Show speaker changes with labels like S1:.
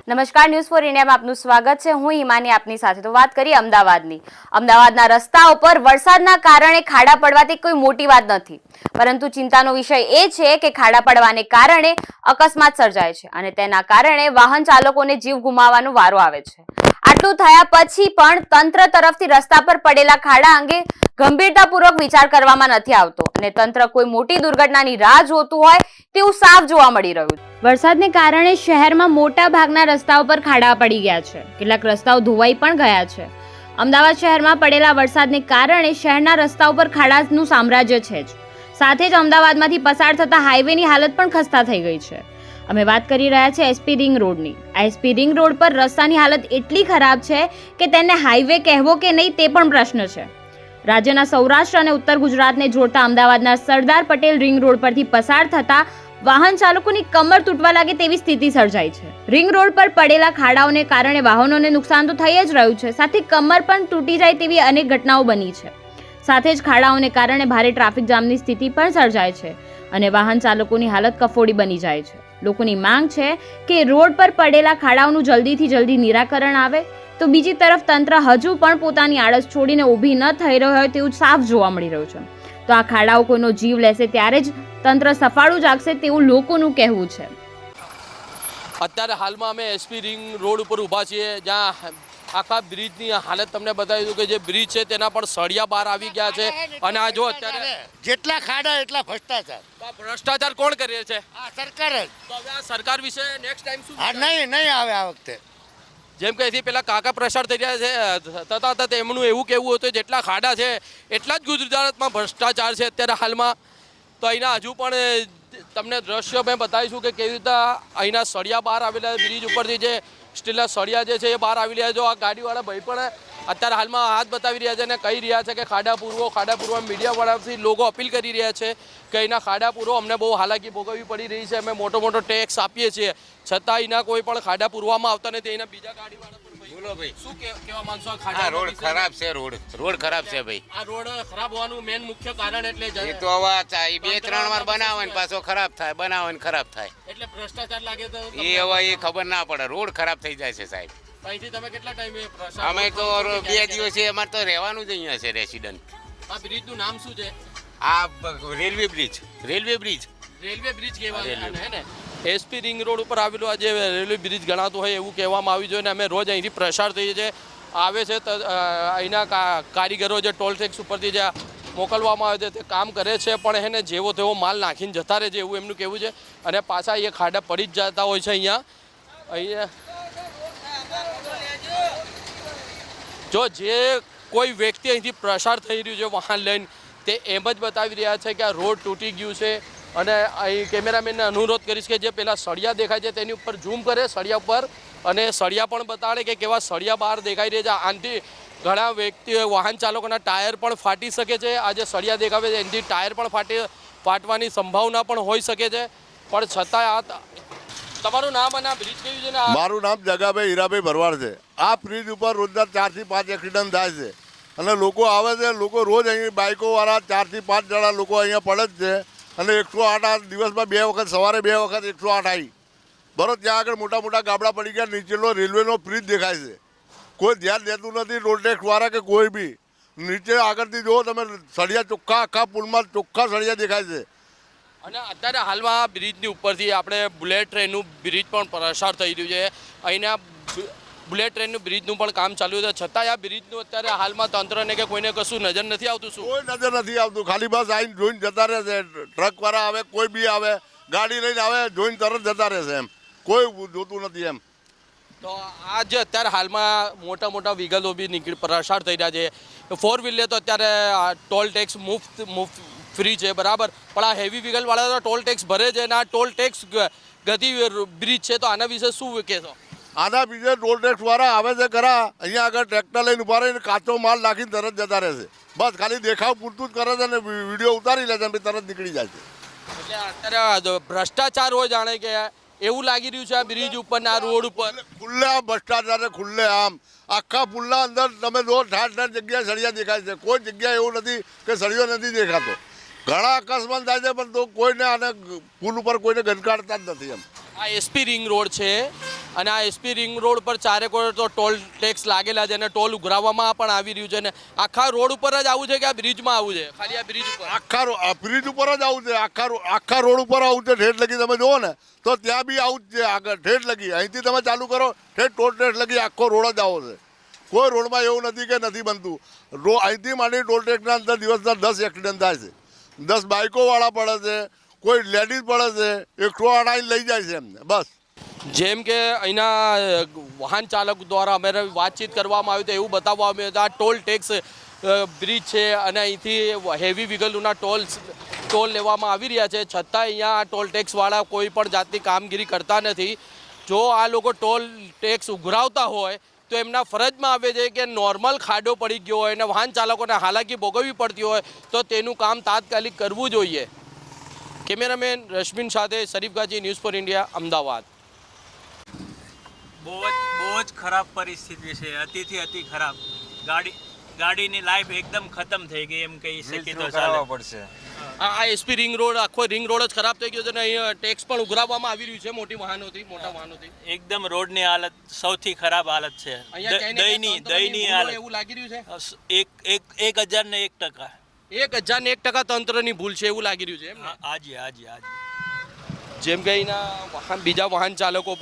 S1: નમસ્કાર, news for ઇન્ડિયામાં આપનું સ્વાગત છે। હું હિમાની આપની સાથે। તો વાત કરીએ અમદાવાદની। અમદાવાદના રસ્તાઓ પર વરસાદના કારણે ખાડા પડવાથી કોઈ મોટી વાત નથી, પરંતુ ચિંતાનો વિષય એ છે કે ખાડા પડવાને કારણે અકસ્માત સર્જાય છે અને તેના કારણે વાહન ચાલકોને જીવ ગુમાવવાનો વારો આવે છે। આટલું થયા પછી પણ તંત્ર તરફથી રસ્તા પર પડેલા ખાડા અંગે ગંભીરતાપૂર્વક વિચાર કરવામાં નથી આવતો અને તંત્ર કોઈ મોટી દુર્ઘટનાની રાહ જોતું હોય તેવું સાફ જોવા મળી રહ્યું છે। વરસાદને કારણે શહેરમાં મોટા ભાગના રસ્તાઓ પર ખાડા પડી ગયા છે। કેટલાક રસ્તાઓ ધોવાઈ પણ ગયા છે। અમદાવાદ શહેરમાં પડેલા વરસાદને કારણે શહેરના રસ્તાઓ પર ખાડાનું સામ્રાજ્ય છે જ, સાથે જ અમદાવાદમાંથી પસાર થતા હાઈવેની હાલત પણ ખસ્તા થઈ ગઈ છે। અમે વાત કરી રહ્યા છીએ એસપી રિંગ રોડની। એસપી રિંગ રોડ પર રસ્તાની હાલત એટલી ખરાબ છે કે તેને હાઈવે કહેવો કે નહીં તે પણ પ્રશ્ન છે। રાજ્યના સૌરાષ્ટ્ર અને ઉત્તર ગુજરાતને જોડતા અમદાવાદના સરદાર પટેલ રિંગ રોડ પરથી પસાર થતા વાહન ચાલકોની કમર તૂટવા લાગે તેવી સ્થિતિ સર્જાઈ છે। રિંગ રોડ પર પડેલા ખાડાઓને કારણે વાહનોને નુકસાન તો થઈ જ રહ્યું છે, સાથે કમર પણ તૂટી જાય તેવી અનેક ઘટનાઓ બની છે। સાથે જ ખાડાઓને કારણે ભારે ટ્રાફિક જામની સ્થિતિ પણ સર્જાય છે અને વાહન ચાલકોની હાલત કફોડી બની જાય છે। લોકોની માંગ છે કે રોડ પર પડેલા ખાડાઓનું જલ્દીથી જલ્દી નિરાકરણ આવે, તો બીજી તરફ તંત્ર હજુ પણ પોતાની આળસ છોડીને ઊભી ન થઈ રહ્યો હોય તેવું સાફ જોવા મળી રહ્યું છે। તો આ ખાડાઓ કોઈનો જીવ લેશે ત્યારે જ તંત્ર સફાળું જાગશે તેવું લોકોનું કહેવું છે।
S2: અત્યારે હાલમાં અમે એસપી રિંગ રોડ ઉપર ઊભા છીએ, જ્યાં આખા બ્રિજની હાલત તમને બતાવી દઉં કે જે બ્રિજ છે તેના પણ સળિયા બહાર આવી ગયા છે અને આ જો અત્યારે
S3: જેટલા ખાડા એટલા ભ્રષ્ટાચાર।
S2: ભ્રષ્ટાચાર કોણ કરે છે?
S3: આ સરકાર જ।
S2: તો હવે આ સરકાર વિશે નેક્સ્ટ ટાઈમ શું?
S3: નહીં આવે આ વખતે।
S2: જેમ કે એથી પેલા કાકા પ્રસાર થઈ રહ્યા છે થતા હતા તેમનું એવું કહેવું હતું જેટલા ખાડા છે એટલા જ ગુજરાતમાં ભ્રષ્ટાચાર છે અત્યારે હાલમાં। તો અહીંના હજુ પણ તમને દ્રશ્ય મેં બતાવીશું કે કેવી રીતે અહીંના સળિયા બહાર આવેલા બ્રિજ ઉપરથી જે સ્ટીલના સળિયા જે છે એ બહાર આવી રહ્યા છે। આ ગાડીવાળા ભાઈ પણ અત્યારે હાલમાં હાથ બતાવી રહ્યા છે અને કહી રહ્યા છે કે ખાડા પૂરવા મીડિયાવાળાથી લોકો અપીલ કરી રહ્યા છે કે અહીંના ખાડા પૂરો, અમને બહુ હાલાકી ભોગવવી પડી રહી છે, અમે મોટો ટેક્સ આપીએ છીએ છતાં અહીંના કોઈ પણ ખાડા પૂરવામાં આવતા નથી। અહીંના બીજા ગાડીવાળા બોલો ભાઈ, શું કહેવા માંગશો? આ ખાડા
S4: રોડ ખરાબ છે, રોડ ખરાબ છે ભાઈ।
S2: આ રોડ ખરાબ હોવાનું મેન મુખ્ય કારણ એટલે
S4: એ તો હવે 2-3 વાર બનાવે ને પાછો ખરાબ થાય, બનાવે ને ખરાબ થાય,
S2: એટલે ભ્રષ્ટાચાર લાગે તો
S4: એ હવે એ ખબર ના પડે। રોડ ખરાબ થઈ જાય છે સાહેબ।
S2: અહીંથી તમે કેટલા ટાઈમે
S4: અમે તો 2 દિવસે અમારે તો રહેવાનું જ અહીંયા છે રેસિડન્ટ।
S2: આ બ્રિજનું નામ શું છે?
S4: આ રેલવે બ્રિજ
S2: કહેવાય હે ને। એસપી રિંગ રોડ ઉપર આવેલું આ જે રેલવે બ્રિજ ગણાતું હોય એવું કહેવામાં આવ્યું છે અને અમે રોજ અહીંથી પ્રસાર થઈએ છીએ, આવે છે અહીંના કારીગરો જે ટોલ ટેક્સ ઉપરથી જે મોકલવામાં આવે છે તે કામ કરે છે, પણ એને જેવો તેવો માલ નાખીને જતા રહે છે એવું એમનું કહેવું છે અને પાછા એ ખાડા પડી જ જતા હોય છે। અહીંયા જો જે કોઈ વ્યક્તિ અહીંથી પ્રસાર થઈ રહ્યું છે વાહન લઈને તે એમ જ બતાવી રહ્યા છે કે આ રોડ તૂટી ગયું છે અને અહીં કેમેરામેનને અનુરોધ કરીશ કે જે પેલા સળિયા દેખાય છે તેની ઉપર ઝૂમ કરે સળિયા ઉપર અને સળિયા પણ બતાડે કે કેવા સળિયા બહાર દેખાઈ રહ્યા છે। આનાથી ઘણા વ્યક્તિઓ વાહન ચાલકોના ટાયર પણ ફાટી શકે છે। આ જે સળિયા દેખાવે છે એનાથી ટાયર પણ ફાટવાની સંભાવના પણ હોઈ શકે છે, પણ છતાં આ તમારું નામ અને આ બ્રિજ કયું છે?
S5: મારું નામ જગાભાઈ હીરાભાઈ ભરવાડ છે। આ બ્રિજ ઉપર રોજના 4 થી 5 એક્સિડન્ટ થાય છે અને લોકો આવે છે, લોકો રોજ અહીં બાઇકોવાળા 4 થી 5 જણા લોકો અહીંયા પડે જ છે અને 108 દિવસમાં 2 વખત, સવારે 2 વખત 108 આવી બરોબર। ત્યાં આગળ મોટા ગાબડા પડી ગયા, નીચેનો રેલવેનો બ્રિજ દેખાય છે, કોઈ ધ્યાન દેતું નથી રોડ ટેક્સવાળા કે કોઈ બી। નીચે આગળથી જુઓ તમે સળિયા ચોખ્ખા, આખા પુલમાં ચોખ્ખા સળિયા દેખાય છે।
S2: અને અત્યારે હાલમાં આ બ્રિજની ઉપરથી આપણે બુલેટ ટ્રેનનું બ્રિજ પણ પ્રસાર થઈ રહ્યું છે। અહીંના બુલેટ ટ્રેનનું બ્રિજનું પણ કામ ચાલુ છે, છતાંય આ બ્રિજનું અત્યારે હાલમાં તંત્રને કે કોઈને કશું નજર નથી આવતું? શું
S5: કોઈ નજર નથી આવતું? ખાલી બસ આવીને જોઈને જતા રહે છે। ટ્રકવાળા આવે, કોઈ બી આવે, ગાડી લઈને આવે, જોઈને તરત જતા રહેશે, એમ કોઈ જોતું નથી એમ।
S2: તો આ જે અત્યારે હાલમાં મોટા વિગતો બી પ્રસાર થઈ રહ્યા છે। 4 વ્હીલર તો અત્યારે ટોલ ટેક્સ મુફ્ત ફ્રી છે બરાબર, પણ આ હેવી વ્હીકલવાળા તો ટોલ ટેક્સ ભરે છે અને આ ટોલ ટેક્સ ગતિ બ્રિજ છે, તો આના વિશે શું કહેશો?
S5: આના બીજે ટોલ ટેક્સવાળા આવે છે ખરા, અહીંયા આગળ ટ્રેક્ટર લઈને ઉભા રહીને કાચો માલ નાખીને તરત જતા રહેશે, બસ ખાલી દેખાવ પૂરતું જ કરે છે અને વિડીયો ઉતારી લે છે અને તરત નીકળી જાય છે।
S2: એટલે અત્યારે ભ્રષ્ટાચાર હોય જાણે કે એવું લાગી રહ્યું છે આ બ્રિજ ઉપર આ રોડ ઉપર
S5: ખુલ્લે આમ ભ્રષ્ટાચાર, ખુલ્લે આમ આખા પુલના અંદર તમે જો ઠાઠ જગ્યાએ સળિયા દેખાય છે, કોઈ જગ્યાએ એવું નથી કે સળિયો નથી દેખાતો। ઘણા અકસ્માત થાય છે પણ તો કોઈને આને પુલ ઉપર કોઈને ગંદકારતા જ નથી એમ।
S2: આ એસપી રિંગ રોડ છે અને આ એસપી રિંગ રોડ પર ચારેક ઓર તો ટોલ ટેક્સ લાગેલા છે અને ટોલ ઉઘરાવવામાં પણ આવી રહ્યું છે અને આખા રોડ ઉપર જ આવું છે કે આ બ્રિજમાં આવું છે? ખાલી આ બ્રિજ ઉપર?
S5: આખા બ્રિજ ઉપર જ આવું છે, આખા રોડ ઉપર આવું છે. ઠેઠ લગી તમે જુઓ ને તો ત્યાં બી આવું જ છે. આગળ ઠેઠ લગી અહીંથી તમે ચાલુ કરો ઠેઠ ટોલ ટેક્સ લગી આખો રોડ જ આવો છે. કોઈ રોડમાં એવું નથી કે નથી બનતું. અહીંથી માંડી ટોલ ટેક્સના અંદર દિવસના 10 એક્સિડન્ટ થાય છે. 10 બાઇકોવાળા પડે છે, કોઈ લેડીઝ પડે છે, 108 લઈ જાય છે એમને. બસ
S2: જેમ કે અહીંના વાહન ચાલક દ્વારા અમારે વાતચીત કરવામાં આવ્યું તો એવું બતાવવામાં આવ્યું હતું આ ટોલ ટેક્સ બ્રિજ છે અને અહીંથી હેવી વ્હીકલોના ટોલ લેવામાં આવી રહ્યા છે, છતાં અહીંયા આ ટોલ ટેક્સવાળા કોઈ પણ જાતની કામગીરી કરતા નથી. જો આ લોકો ટોલ ટેક્સ ઉઘરાવતા હોય તો એમના ફરજમાં આવે છે કે નોર્મલ ખાડો પડી ગયો હોય અને વાહન ચાલકોને હાલાકી ભોગવવી પડતી હોય તો તેનું કામ તાત્કાલિક કરવું જોઈએ. કેમેરામેન રશ્મિન સાથે શરીફ ગાજી, ન્યૂઝ ફોર ઇન્ડિયા, અમદાવાદ.
S6: બહુ જ ખરાબ પરિસ્થિતિ છે, અતિથી અતિ ખરાબ. ગાડીની લાઈફ એકદમ ખતમ થઈ ગઈ એમ કહી શકીએ તો ચાલે.
S7: પડશે.
S2: આ એસપી રિંગ રોડ, આખો રિંગ રોડ જ ખરાબ થઈ ગયો છે અને અહીંયા ટેક્સ પણ ઉઘરાવવામાં આવી રહ્યું છે મોટા વાહનોથી.
S6: એકદમ રોડની હાલત સૌથી ખરાબ હાલત છે.
S2: અહીંયા ક્યાંય ને ક્યાંય
S6: દયની
S2: તંત્રની
S6: હાલત.
S2: ભૂલો એવું લાગી રહ્યું છે.
S6: 1001%.
S2: 1001% તંત્રની ભૂલ છે એવું લાગી રહ્યું છે એમ ને?
S6: હાજી.
S2: જેમ કે અહીંના બીજા વાહન ચાલકો